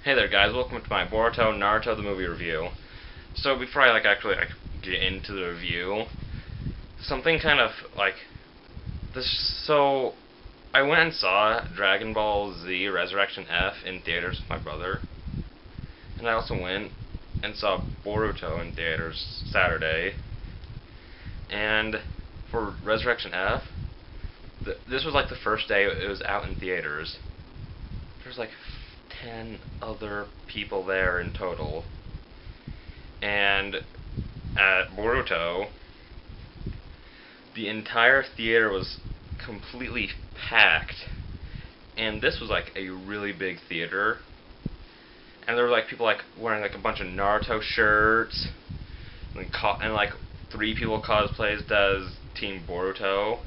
Hey there guys, welcome to my Boruto Naruto the movie review. So before I actually get into the review, something kind of like this. So I went and saw Dragon Ball Z Resurrection F in theaters with my brother, and I also went and saw Boruto in theaters Saturday. And for Resurrection F, this was like the first day it was out in theaters. There's like 10 other people there in total. And at Boruto, the entire theater was completely packed. And this was like a really big theater. And there were like people like wearing like a bunch of Naruto shirts. And like 3 people cosplayed as Team Boruto.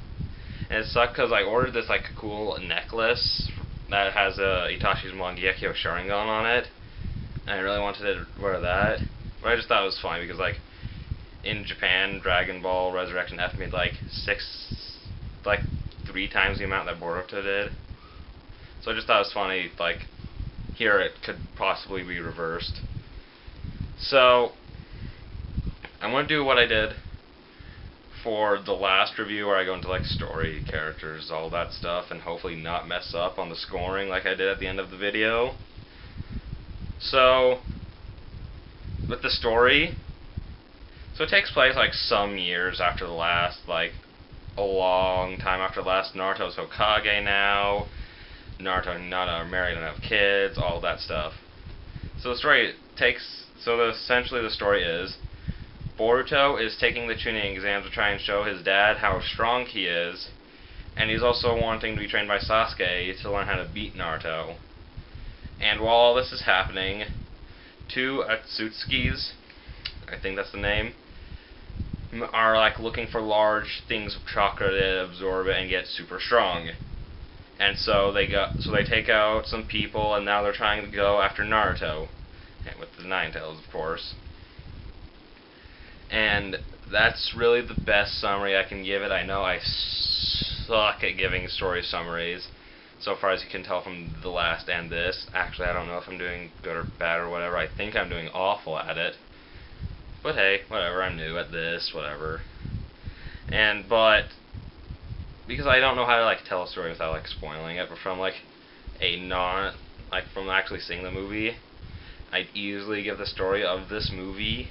And it sucked because I ordered this like cool necklace that has a Itachi's Mangekyo Sharingan on it, and I really wanted to wear that, but I just thought it was funny because like in Japan, Dragon Ball Resurrection F made like 3 times the amount that Boruto did, so I just thought it was funny. Like here, it could possibly be reversed. So I'm gonna do what I did for the last review where I go into like story, characters, all that stuff, and hopefully not mess up on the scoring like I did at the end of the video. So with the story, so it takes place like some years after the last, like a long time after the last. Naruto's Hokage now, Naruto and Hinata are married and have kids, all that stuff. So the story essentially the story is Boruto is taking the Chunin exam to try and show his dad how strong he is, and he's also wanting to be trained by Sasuke to learn how to beat Naruto. And while all this is happening, 2 Atsutskis, I think that's the name, are like looking for large things of chakra to absorb it and get super strong. And so they take out some people, and now they're trying to go after Naruto, with the Nine Tails, of course. And that's really the best summary I can give it. I know I suck at giving story summaries, so far as you can tell from the last and this. Actually, I don't know if I'm doing good or bad or whatever. I think I'm doing awful at it. But hey, whatever, I'm new at this, whatever. But because I don't know how to like tell a story without like spoiling it, but from from actually seeing the movie, I'd easily give the story of this movie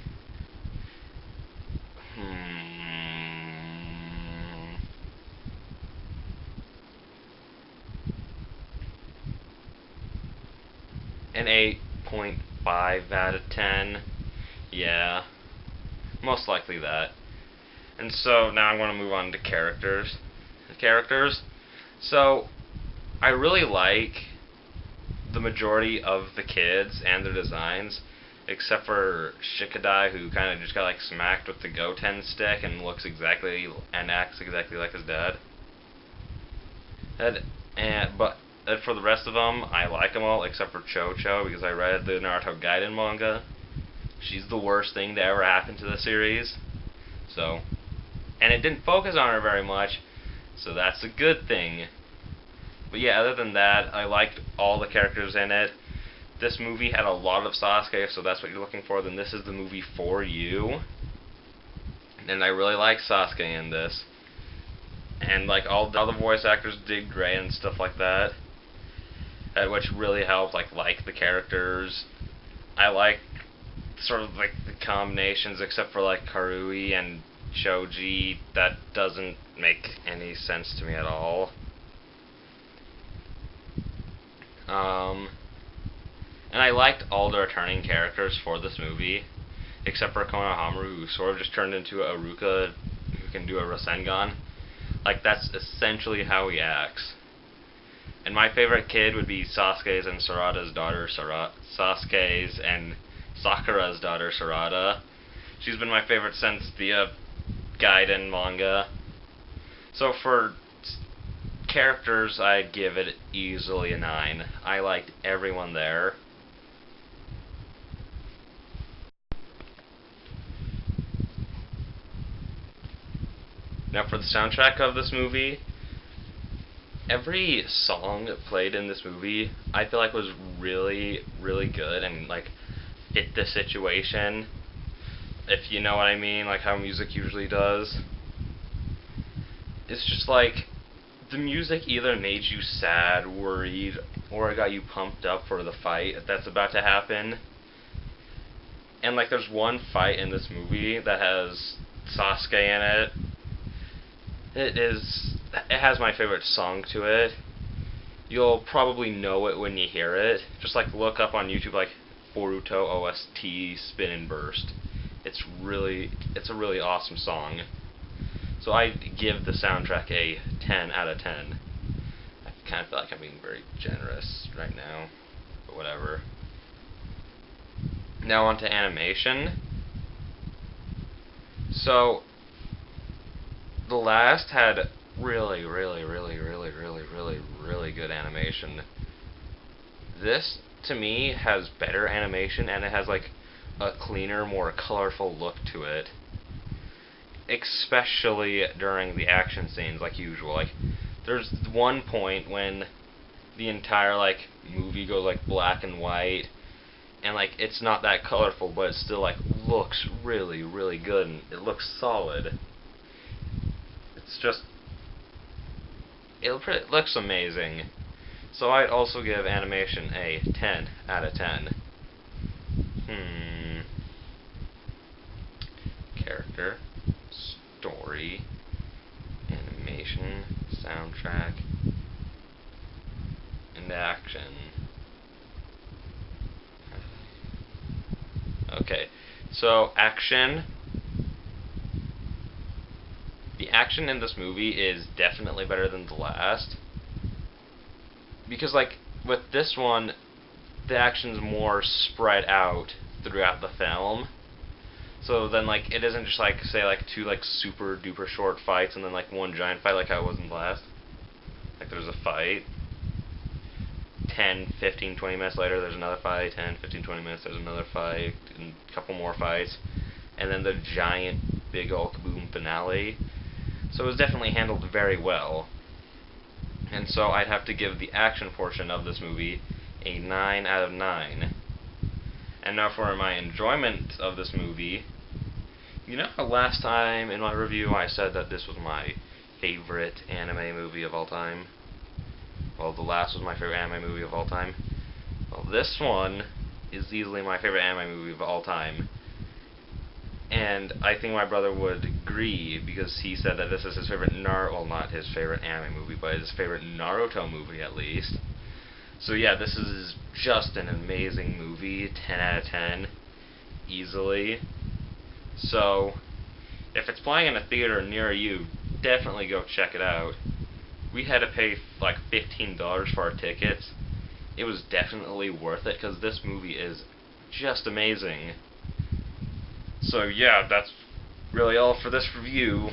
an 8.5 out of 10. Yeah, most likely that. And so now I'm going to move on to characters. So I really like the majority of the kids and their designs, except for Shikadai, who kind of just got like smacked with the Goten stick and acts exactly like his dad. But for the rest of them, I like them all except for Cho-Cho, because I read the Naruto Gaiden manga. She's the worst thing to ever happen to the series. So, and it didn't focus on her very much, so that's a good thing. But yeah, other than that, I liked all the characters in it. This movie had a lot of Sasuke, so that's what you're looking for, then this is the movie for you. And I really like Sasuke in this. And like all the other voice actors did great and stuff like that. Which really helped like the characters. I like sort of like the combinations, except for like Karui and Choji. That doesn't make any sense to me at all. And I liked all the returning characters for this movie, except for Konohamaru, who sort of just turned into a Ruka who can do a Rasengan. Like, that's essentially how he acts. And my favorite kid would be Sasuke's and Sakura's daughter, Sarada. She's been my favorite since the Gaiden manga. So for characters, I'd give it easily a 9. I liked everyone there. Now for the soundtrack of this movie, every song played in this movie, I feel like was really, really good and like fit the situation. If you know what I mean, like how music usually does. It's just like the music either made you sad, worried, or it got you pumped up for the fight that's about to happen. And like there's one fight in this movie that has Sasuke in it. It has my favorite song to it. You'll probably know it when you hear it. Just like look up on YouTube like Boruto OST Spin and Burst. It's a really awesome song. So I give the soundtrack a 10 out of 10. I kind of feel like I'm being very generous right now, but whatever. Now on to animation. So the last had really good animation. This, to me, has better animation, and it has like a cleaner, more colorful look to it. Especially during the action scenes, like usual. Like, there's one point when the entire like movie goes like black and white, and like it's not that colorful, but it still like looks really good, and it looks solid. It's just it looks amazing. So I'd also give animation a 10 out of 10. Character, story, animation, soundtrack, and action. Okay, so action. The action in this movie is definitely better than the last. Because, like, with this one, the action's more spread out throughout the film. So then, like, it isn't just, like, say, like, two, like, super duper short fights and then, like, one giant fight like how it was in the last. Like, there's a fight. 10, 15, 20 minutes later, there's another fight. 10, 15, 20 minutes, there's another fight. And a couple more fights. And then the giant, big ol' kaboom finale. So it was definitely handled very well. And so I'd have to give the action portion of this movie a 9 out of 9. And now for my enjoyment of this movie, you know how last time in my review I said that this was my favorite anime movie of all time? Well, the last was my favorite anime movie of all time. Well, this one is easily my favorite anime movie of all time. And I think my brother would agree, because he said that this is his favorite well, not his favorite anime movie, but his favorite Naruto movie at least. So yeah, this is just an amazing movie, 10 out of 10, easily. So, if it's playing in a theater near you, definitely go check it out. We had to pay like $15 for our tickets. It was definitely worth it, because this movie is just amazing. So yeah, that's really all for this review.